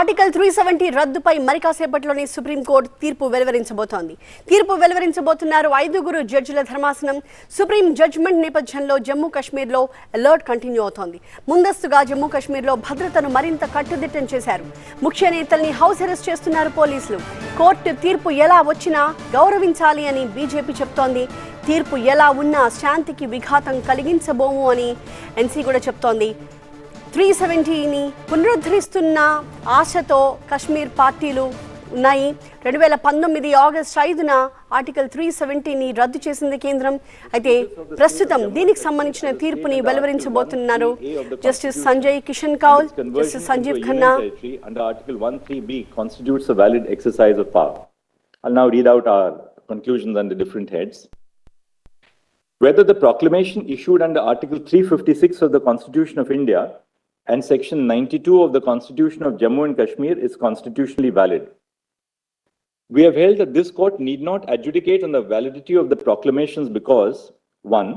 Article 370 రద్దుపై మరికాసేపట్లోనే supreme court తీర్పు వెలువరించబోతోంది. తీర్పు వెలువరించబోతున్నారు ఐదుగురు జడ్జిల ధర్మాసనం. సుప్రీం జడ్జిమెంట్ నేపథ్యంలో జమ్మూ కాశ్మీర్లో అలర్ట్ కంటిన్యూ అవుతోంది. ముందస్తుగా జమ్మూ కాశ్మీర్లో భద్రతను మరింత కట్టుదిట్టం చేశారు. ముఖ్య నేతల్ని హౌస్ అరెస్ట్ చేస్తున్నారు పోలీసులు. కోర్టు తీర్పు ఎలా వచ్చినా గౌరవించాలి అని బీజేపీ చెప్తోంది. తీర్పు ఎలా ఉన్నా శాంతికి విఘాతం కలిగించబోము అని ఎన్సీ కూడా చెప్తోంది. 370ని పునరుద్ధరిస్తున్న ఆశతో కశ్మీర్ పార్టీలు ఉన్నాయి. 2019 ఆగస్టు 5న ఆర్టికల్ 370ని రద్దు చేసింది కేంద్రం. అయితే ప్రస్తుతం దీనికి సంబంధించిన తీర్పుని వెలువరించబోతున్నారు justice Sanjay Kishan Kaul, justice Sanjiv Khanna. Article 13B constitutes a valid exercise of power. I'll now read out our conclusions under different heads. Whether the proclamation issued under Article 356 of the Constitution of India and Section 92 of the Constitution of Jammu and Kashmir is constitutionally valid. We have held that this court need not adjudicate on the validity of the proclamations because, 1,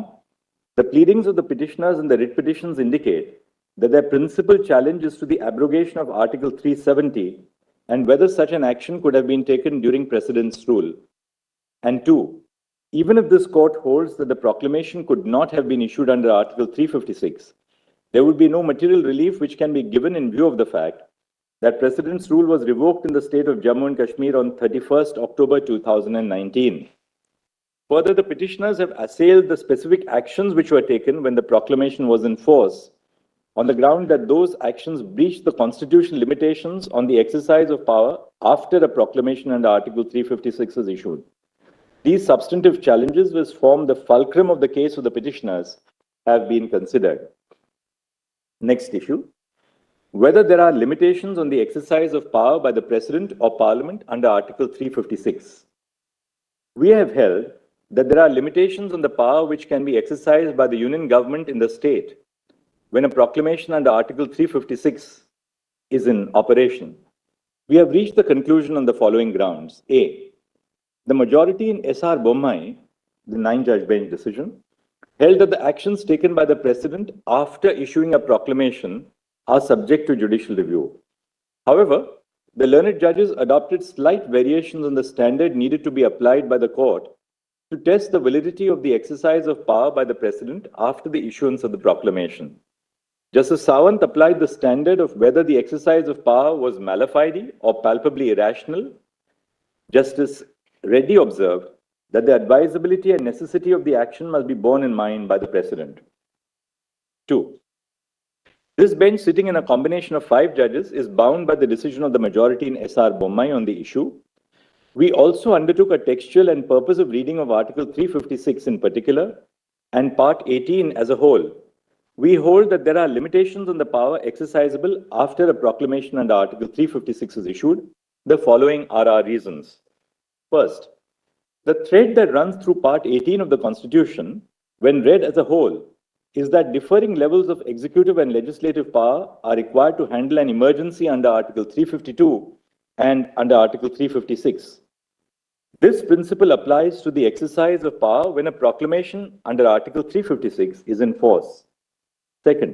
the pleadings of the petitioners and the writ petitions indicate that their principal challenge is to the abrogation of Article 370 and whether such an action could have been taken during President's rule. And 2, even if this court holds that the proclamation could not have been issued under Article 356, there would be no material relief which can be given in view of the fact that President's rule was revoked in the state of Jammu and Kashmir on 31st October 2019. Further, the petitioners have assailed the specific actions which were taken when the proclamation was in force on the ground that those actions breached the constitutional limitations on the exercise of power after a proclamation under Article 356 is issued. These substantive challenges, which form the fulcrum of the case of the petitioners, have been considered. Next issue, whether there are limitations on the exercise of power by the President or Parliament under Article 356. We have held that there are limitations on the power which can be exercised by the Union government in the state when a proclamation under Article 356 is in operation. We have reached the conclusion on the following grounds. A, the majority in S.R. Bommai, the 9-judge bench decision, held that the actions taken by the President after issuing a proclamation are subject to judicial review. However, the learned judges adopted slight variations on the standard needed to be applied by the court to test the validity of the exercise of power by the President after the issuance of the proclamation. Justice Sawant applied the standard of whether the exercise of power was mala fide or palpably irrational. Justice Reddy observed that the advisability and necessity of the action must be borne in mind by the President. 2. This bench, sitting in a combination of 5 judges, is bound by the decision of the majority in S.R. Bommai on the issue. We also undertook a textual and purposive reading of Article 356 in particular and Part 18 as a whole. We hold that there are limitations on the power exercisable after a proclamation under Article 356 is issued. The following are our reasons. First, the thread that runs through Part 18 of the Constitution, when read as a whole, is that differing levels of executive and legislative power are required to handle an emergency under Article 352 and under Article 356. This principle applies to the exercise of power when a proclamation under Article 356 is in force. Second,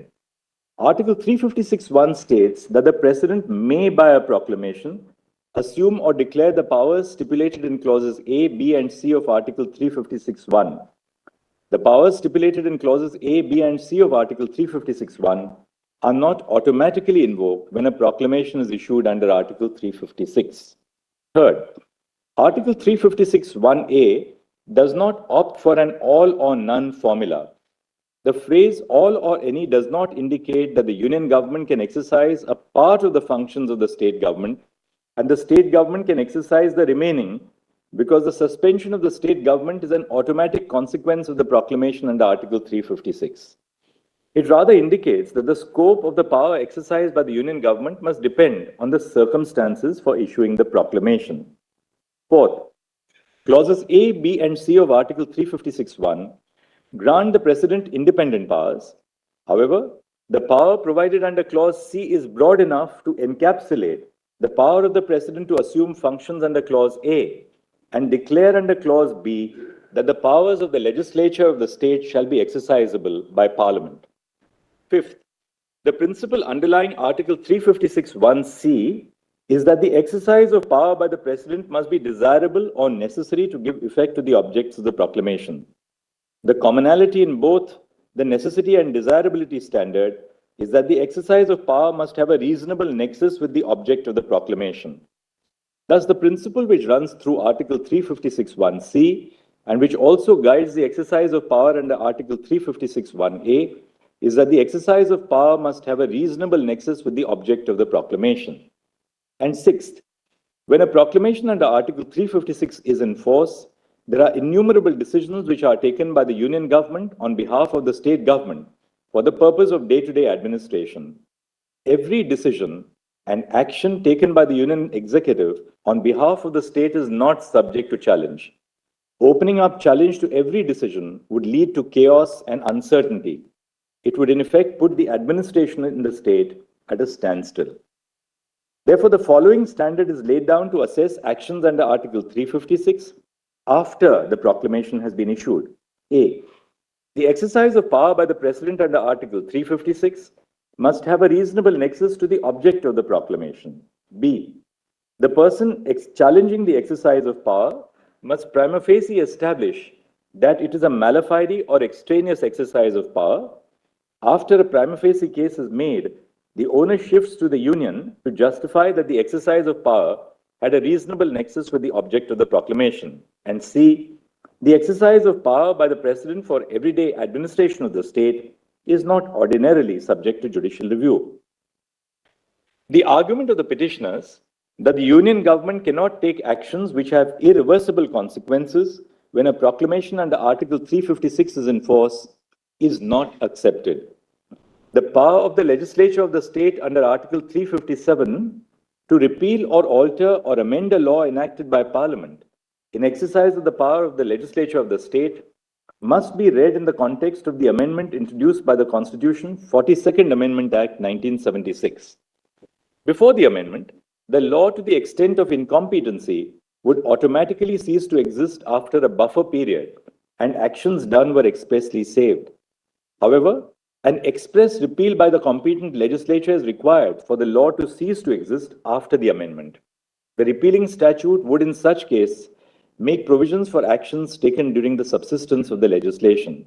Article 356(1) states that the President may, by a proclamation, assume or declare the powers stipulated in clauses A, B, and C of Article 356(1). The powers stipulated in clauses A, B, and C of Article 356(1) are not automatically invoked when a proclamation is issued under Article 356. Third, Article 356(1)(a) does not opt for an all or none formula. The phrase all or any does not indicate that the Union government can exercise a part of the functions of the state government and the state government can exercise the remaining because the suspension of the state government is an automatic consequence of the proclamation under Article 356. It rather indicates that the scope of the power exercised by the Union government must depend on the circumstances for issuing the proclamation. Fourth, clauses A, B, and C of Article 356(1) grant the President independent powers. However, the power provided under Clause C is broad enough to encapsulate the power of the President to assume functions under Clause A and declare under Clause B that the powers of the legislature of the state shall be exercisable by Parliament. Fifth, the principle underlying Article 356(1)(c) is that the exercise of power by the President must be desirable or necessary to give effect to the objects of the proclamation. The commonality in both the necessity and desirability standard is that the exercise of power must have a reasonable nexus with the object of the proclamation. Thus, the principle which runs through Article 356(1)(c) and which also guides the exercise of power under Article 356(1)(a) is that the exercise of power must have a reasonable nexus with the object of the proclamation. And sixth, when a proclamation under Article 356 is in force, there are innumerable decisions which are taken by the Union government on behalf of the state government for the purpose of day-to-day administration. Every decision and action taken by the Union executive on behalf of the state is not subject to challenge. Opening up challenge to every decision would lead to chaos and uncertainty. It would in effect put the administration in the state at a standstill. Therefore, the following standard is laid down to assess actions under Article 356 after the proclamation has been issued. A. The exercise of power by the President under Article 356 must have a reasonable nexus to the object of the proclamation. B. The person challenging the exercise of power must prima facie establish that it is a mala fide or extraneous exercise of power. After a prima facie case is made, the onus shifts to the Union to justify that the exercise of power had a reasonable nexus with the object of the proclamation. And C, the exercise of power by the President for everyday administration of the state is not ordinarily subject to judicial review. The argument of the petitioners that the Union government cannot take actions which have irreversible consequences when a proclamation under Article 356 is in force is not accepted. The power of the legislature of the state under Article 357 to repeal or alter or amend a law enacted by Parliament in exercise of the power of the legislature of the state must be read in the context of the amendment introduced by the Constitution, 42nd Amendment Act 1976. Before the amendment, the law to the extent of incompetency would automatically cease to exist after a buffer period and actions done were expressly saved. However, an express repeal by the competent legislature is required for the law to cease to exist after the amendment. The repealing statute would in such case make provisions for actions taken during the subsistence of the legislation.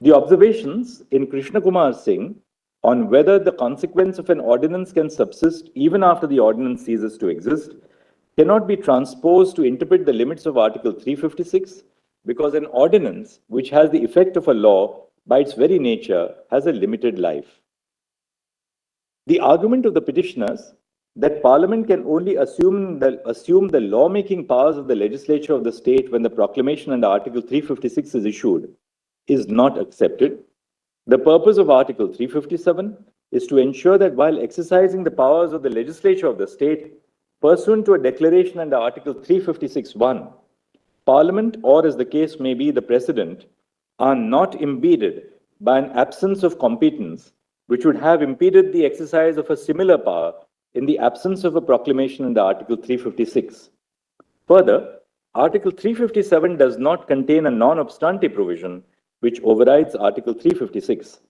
The observations in Krishna Kumar Singh on whether the consequence of an ordinance can subsist even after the ordinance ceases to exist cannot be transposed to interpret the limits of Article 356 because an ordinance which has the effect of a law by its very nature has a limited life. The argument of the petitioners that Parliament can only assume the lawmaking powers of the legislature of the state when the proclamation under Article 356 is issued is not accepted. The purpose of Article 357 is to ensure that while exercising the powers of the legislature of the state, pursuant to a declaration under Article 356(1), Parliament, or as the case may be, the President, are not impeded by an absence of competence, which would have impeded the exercise of a similar power in the absence of a proclamation under Article 356. Further, Article 357 does not contain a non-obstante provision which overrides Article 356.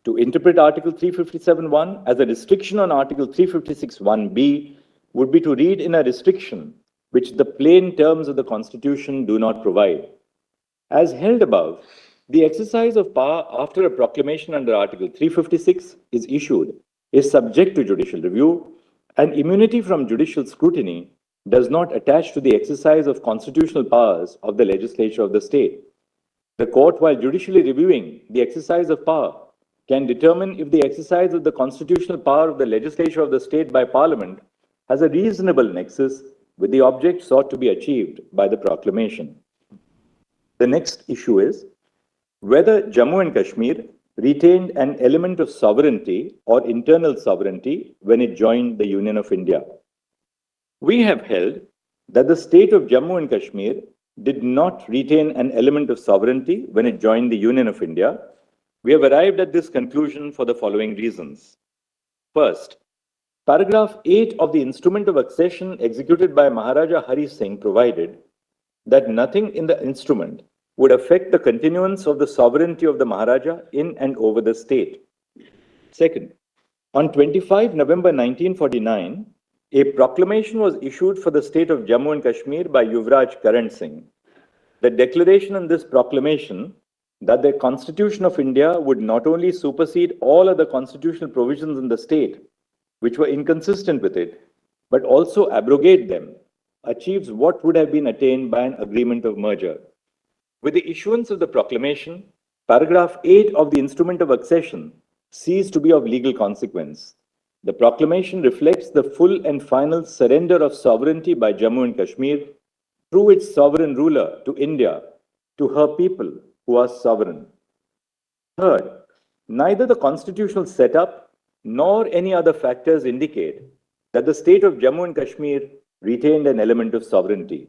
To interpret Article 357(1) as a restriction on Article 356(1)(b would be to read in a restriction which the plain terms of the Constitution do not provide. As held above, the exercise of power after a proclamation under Article 356 is issued is subject to judicial review, and immunity from judicial scrutiny does not attach to the exercise of constitutional powers of the legislature of the state. The court, while judicially reviewing the exercise of power, can determine if the exercise of the constitutional power of the legislature of the state by Parliament has a reasonable nexus with the object sought to be achieved by the proclamation. The next issue is whether Jammu and Kashmir retained an element of sovereignty or internal sovereignty when it joined the Union of India. We have held that the state of Jammu and Kashmir did not retain an element of sovereignty when it joined the Union of India. We have arrived at this conclusion for the following reasons. First, paragraph 8 of the instrument of accession executed by Maharaja Hari Singh provided that nothing in the instrument would affect the continuance of the sovereignty of the Maharaja in and over the state. Second, on 25 November 1949, a proclamation was issued for the state of Jammu and Kashmir by Yuvraj Karan Singh. The declaration in this proclamation that the Constitution of India would not only supersede all other constitutional provisions in the state which were inconsistent with it, but also abrogate them, achieves what would have been attained by an agreement of merger. With the issuance of the proclamation, paragraph 8 of the instrument of accession ceased to be of legal consequence. The proclamation reflects the full and final surrender of sovereignty by Jammu and Kashmir through its sovereign ruler to India, to her people who are sovereign. Third, neither the constitutional setup nor any other factors indicate that the state of Jammu and Kashmir retained an element of sovereignty.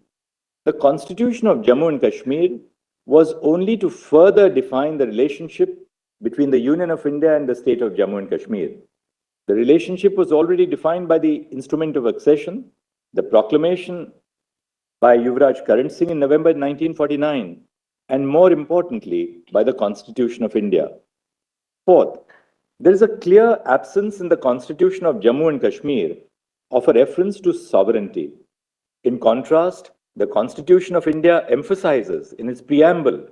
The Constitution of Jammu and Kashmir was only to further define the relationship between the Union of India and the state of Jammu and Kashmir. The relationship was already defined by the instrument of accession, the proclamation by Yuvraj Karan Singh in November 1949, and more importantly, by the Constitution of India. Fourth, there is a clear absence in the Constitution of Jammu and Kashmir of a reference to sovereignty. In contrast, the Constitution of India emphasizes in its preamble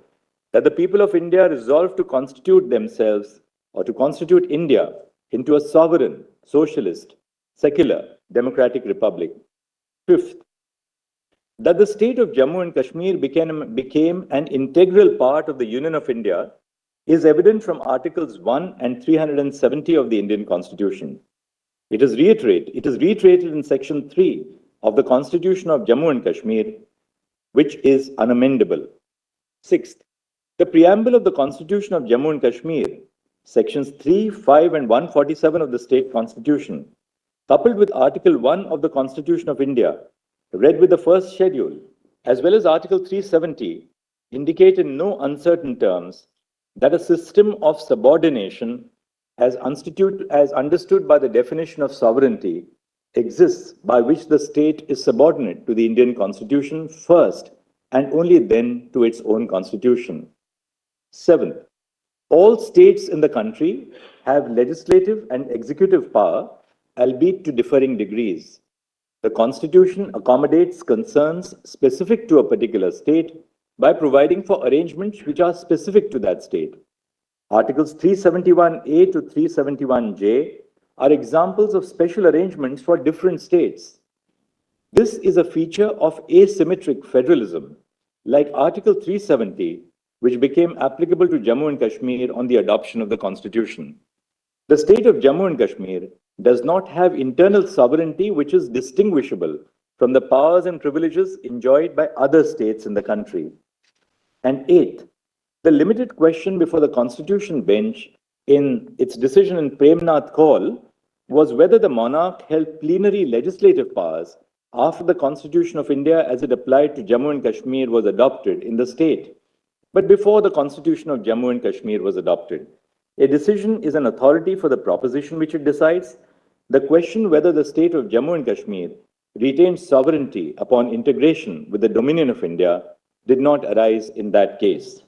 that the people of India resolve to constitute themselves or to constitute India into a sovereign, socialist, secular, democratic republic. Fifth, that the state of Jammu and Kashmir became an integral part of the Union of India is evident from Articles 1 and 370 of the Indian Constitution. It is reiterated in Section 3 of the Constitution of Jammu and Kashmir, which is unamendable. Sixth, the preamble of the Constitution of Jammu and Kashmir, Sections 3, 5, and 147 of the State Constitution, coupled with Article 1 of the Constitution of India, read with the first schedule, as well as Article 370, indicate in no uncertain terms that a system of subordination, as understood by the definition of sovereignty, exists by which the state is subordinate to the Indian Constitution first and only then to its own Constitution. Seventh, all states in the country have legislative and executive power, albeit to differing degrees. The Constitution accommodates concerns specific to a particular state by providing for arrangements which are specific to that state. Articles 371A to 371J are examples of special arrangements for different states. This is a feature of asymmetric federalism, like Article 370, which became applicable to Jammu and Kashmir on the adoption of the Constitution. The state of Jammu and Kashmir does not have internal sovereignty which is distinguishable from the powers and privileges enjoyed by other states in the country. And eighth, the limited question before the Constitution bench in its decision in Premnath Kaul was whether the monarch held plenary legislative powers after the Constitution of India as it applied to Jammu and Kashmir was adopted in the state, but before the Constitution of Jammu and Kashmir was adopted. A decision is an authority for the proposition which it decides. The question whether the state of Jammu and Kashmir retains sovereignty upon integration with the dominion of India did not arise in that case.